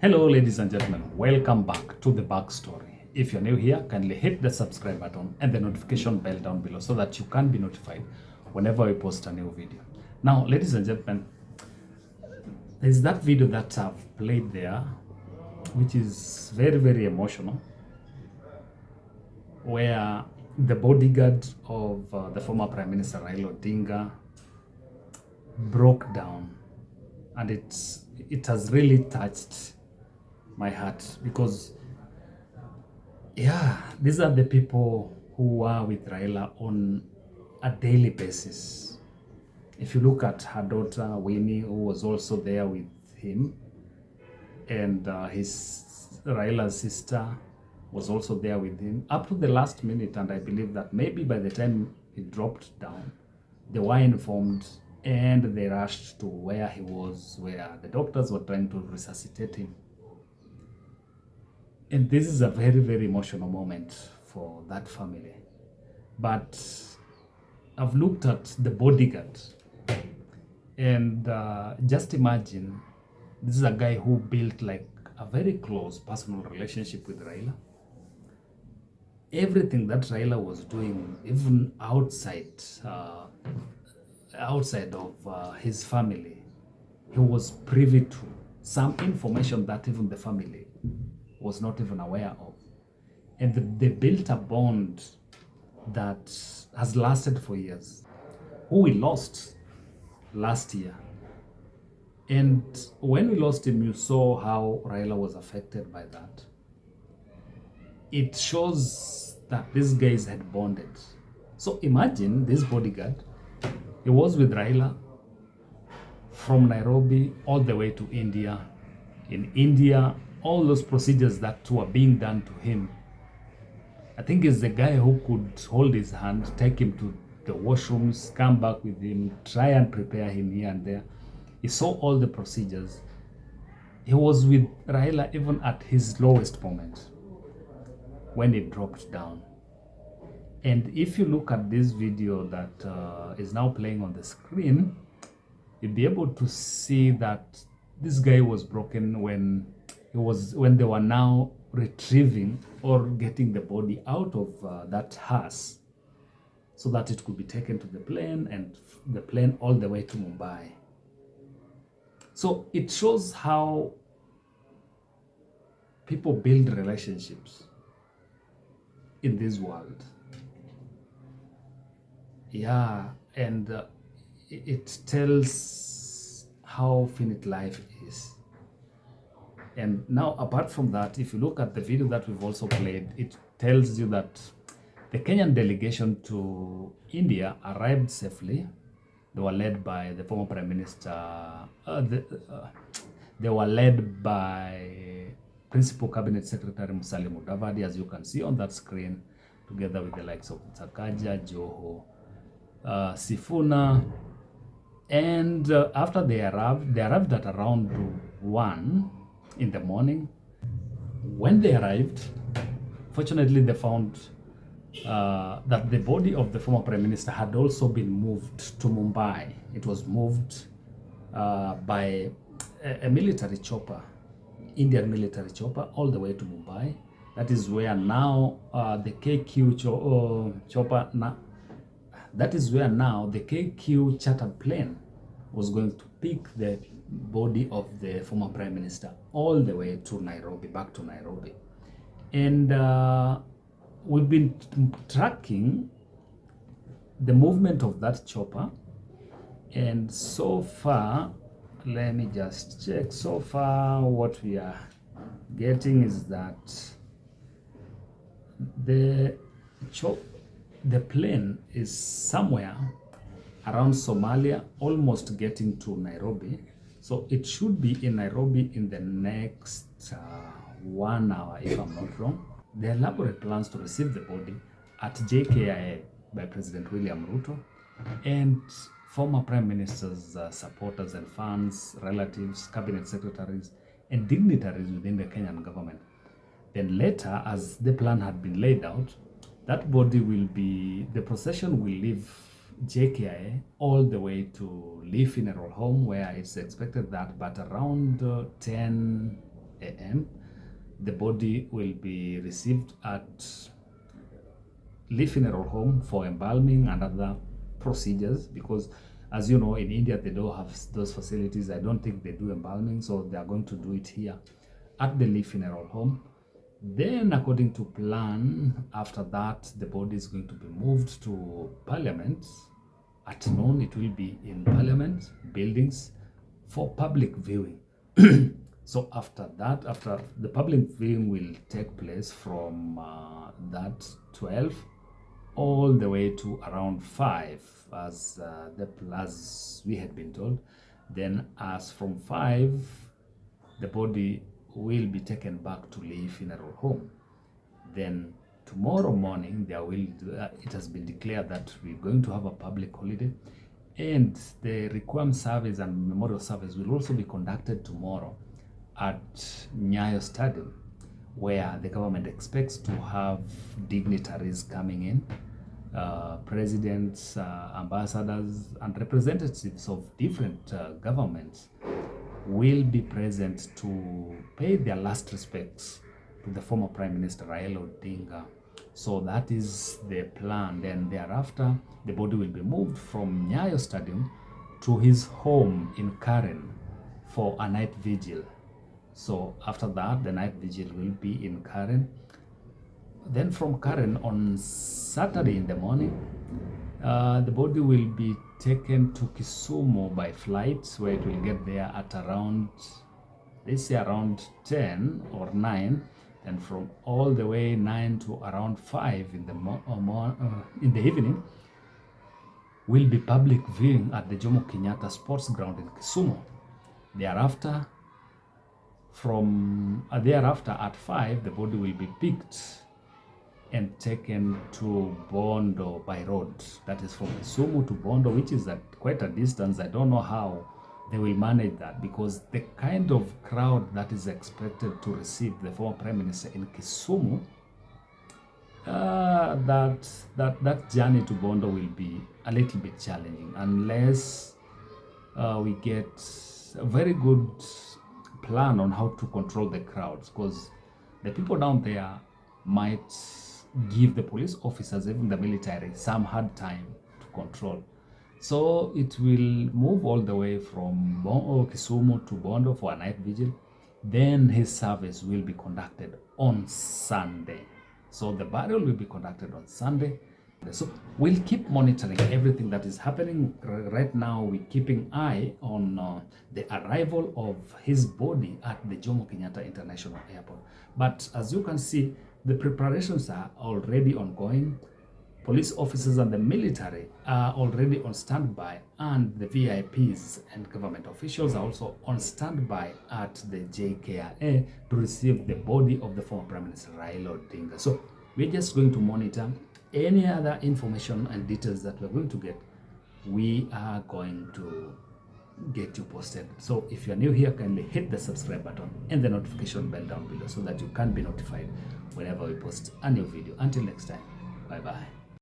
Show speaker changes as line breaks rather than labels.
Hello, ladies and gentlemen. Welcome back to the backstory. If you're new here, kindly hit the subscribe button and the notification bell down below so that you can be notified whenever we post a new video. Now, ladies and gentlemen, there's that video that I've played there, which is very, very emotional, where the bodyguard of the former Prime Minister Raila Odinga broke down, and it has really touched my heart because these are the people who are with Raila on a daily basis. If you look at her daughter Winnie, who was also there with him, and his Raila's sister was also there with him up to the last minute, and I believe that maybe by the time he dropped down, they were informed and they rushed to where he was, where the doctors were trying to resuscitate him. And this is a very, very emotional moment for that family. But I've looked at the bodyguard, and just imagine, this is a guy who built like a very close personal relationship with Raila. Everything that Raila was doing, even outside of his family, he was privy to some information that even the family was not even aware of. And they built a bond that has lasted for years, who we lost last year. And when we lost him, you saw how Raila was affected by that. It shows that these guys had bonded. So imagine this bodyguard, he was with Raila from Nairobi all the way to India. In India, all those procedures that were being done to him, I think it's the guy who could hold his hand, take him to the washrooms, come back with him, try and prepare him here and there. He saw all the procedures. He was with Raila even at his lowest moment when he dropped down. And if you look at this video that is now playing on the screen, you'll be able to see that this guy was broken when they were now retrieving or getting the body out of that hearse so that it could be taken to the plane, and the plane all the way to Mumbai. So it shows how people build relationships in this world. And it tells how finite life is. And now, apart from that, if you look at the video that we've also played, it tells you that the Kenyan delegation to India arrived safely. They were led by the former Prime Minister. They were led by Principal Cabinet Secretary Musalia Mudavadi, as you can see on that screen, together with the likes of Sakaja, Joho, Sifuna. And after they arrived at around 1 in the morning. When they arrived, fortunately they found that the body of the former Prime Minister had also been moved to Mumbai. It was moved by a military chopper, Indian military chopper, all the way to Mumbai. That is where now the KQ chopper, that is where now the KQ chartered plane was going to pick the body of the former Prime Minister all the way to Nairobi, back to Nairobi. And we've been tracking the movement of that chopper, and so far, let me just check. So far, what we are getting is that the plane is somewhere around Somalia, almost getting to Nairobi. So it should be in Nairobi in the next 1 hour, if I'm not wrong. They elaborate plans to receive the body at JKIA by President William Ruto and former Prime Minister's supporters and fans, relatives, cabinet secretaries, and dignitaries within the Kenyan government. Then later, as the plan had been laid out, that body the procession will leave JKIA all the way to Lee Funeral Home, where it's expected that but around 10 a.m. The body will be received at Lee Funeral Home for embalming and other procedures, because as you know, in India they don't have those facilities. I don't think they do embalming, so they are going to do it here at the Lee Funeral Home. Then, according to plan, after that, the body is going to be moved to Parliament. At noon, it will be in Parliament buildings for public viewing. So after that, after the public viewing will take place from that 12 all the way to around 5, as we had been told. Then as from 5, the body will be taken back to Lee Funeral Home. Then tomorrow morning, it has been declared that we're going to have a public holiday, and the Requiem service and memorial service will also be conducted tomorrow at Nyayo Stadium, where the government expects to have dignitaries coming in, presidents, ambassadors, and representatives of different governments will be present to pay their last respects to the former Prime Minister Raila Odinga. So that is the plan. Then thereafter, the body will be moved from Nyayo Stadium to his home in Karen for a night vigil. So after that, the night vigil will be in Karen. Then from Karen on Saturday in the morning, the body will be taken to Kisumu by flight, where it will get there at around, let's say around 10 or 9, and from all the way 9 to around 5 in the evening will be public viewing at the Jomo Kenyatta Sports Ground in Kisumu. Thereafter at 5, the body will be picked and taken to Bondo by road. That is from Kisumu to Bondo, which is at quite a distance. I don't know how they will manage that, because the kind of crowd that is expected to receive the former Prime Minister in Kisumu, that journey to Bondo will be a little bit challenging unless we get a very good plan on how to control the crowds, because the people down there might give the police officers, even the military, some hard time to control. So it will move all the way from Kisumu to Bondo for a night vigil. Then his service will be conducted on Sunday. So the burial will be conducted on Sunday. So we'll keep monitoring everything that is happening. Right now, we're keeping eye on the arrival of his body at the Jomo Kenyatta International Airport. But as you can see, the preparations are already ongoing. Police officers and the military are already on standby, and the VIPs and government officials are also on standby at the JKIA to receive the body of the former Prime Minister Raila Odinga. So we're just going to monitor any other information and details that we're going to get. We are going to get you posted. So if you're new here, kindly hit the subscribe button and the notification bell down below so that you can be notified whenever we post a new video. Until next time, bye bye.